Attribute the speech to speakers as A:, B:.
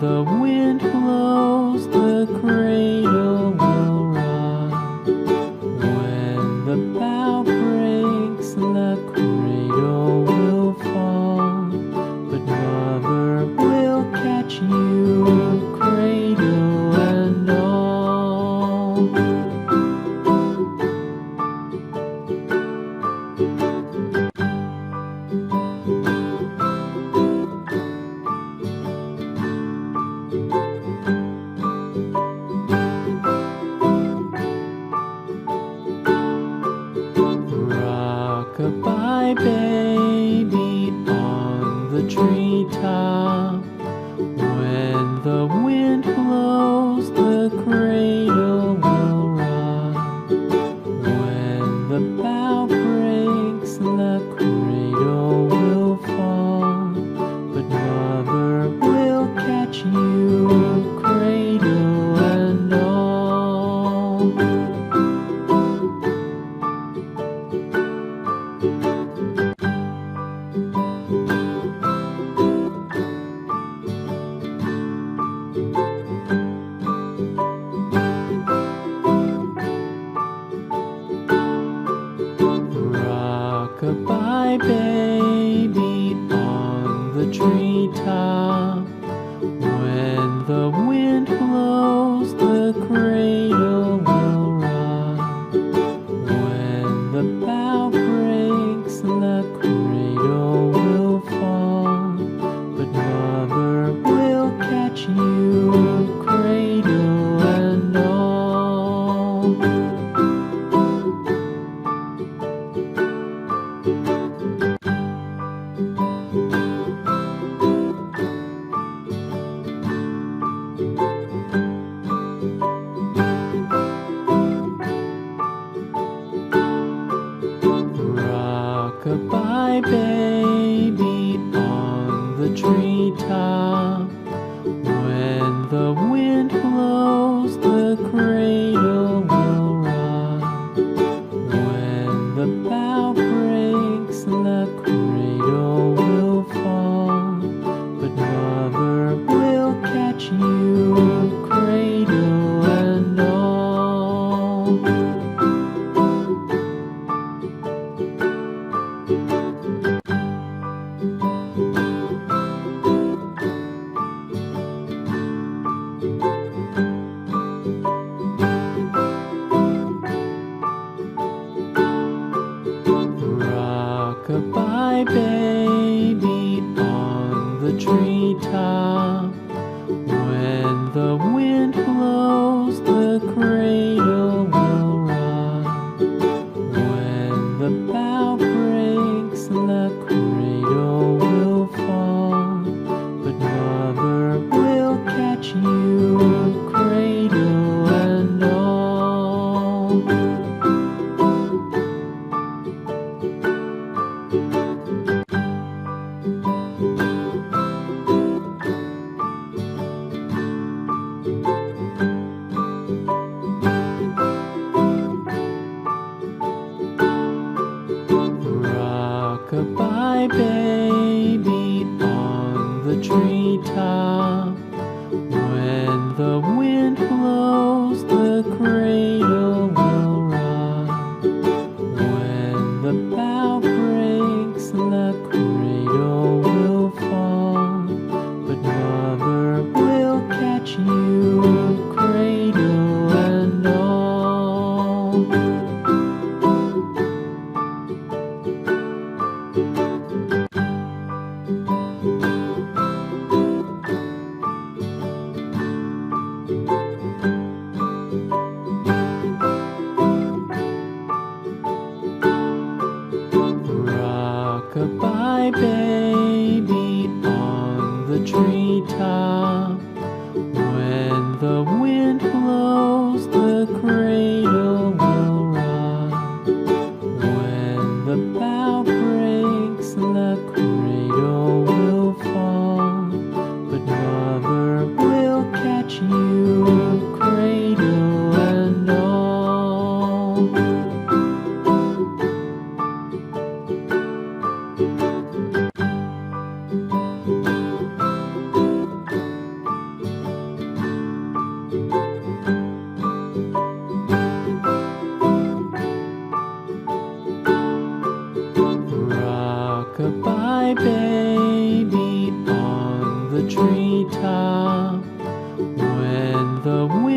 A: the wind blows, the cradle will rock. When the bough breaks, the cradle will fall. But Mother will catch you, cradle and all. Rock-a-bye, baby, on the treetop. When the wind blows, the cradle will rock. When the bough breaks, the cradle will fall. But Mother will catch you, cradle and all. Rock-a-bye, baby, on the treetop. When the wind blows, the cradle will rock. When the bough breaks, the cradle will fall. But Mother will catch you, cradle and all. Rock-a-bye, baby, on the treetop. When the wind blows, the cradle will rock. When the bough breaks, the cradle will fall. But Mother will catch you, cradle and all. Rock-a-bye, baby, on the treetop. When the wind blows, the cradle will rock. When the bough breaks, the cradle will fall. But Mother will catch you, cradle and all. Rock-a-bye, baby, on the treetop. When the wind blows, the cradle will rock. When the bough breaks, the cradle will fall. But Mother will catch you, cradle and all. treetop. When the wind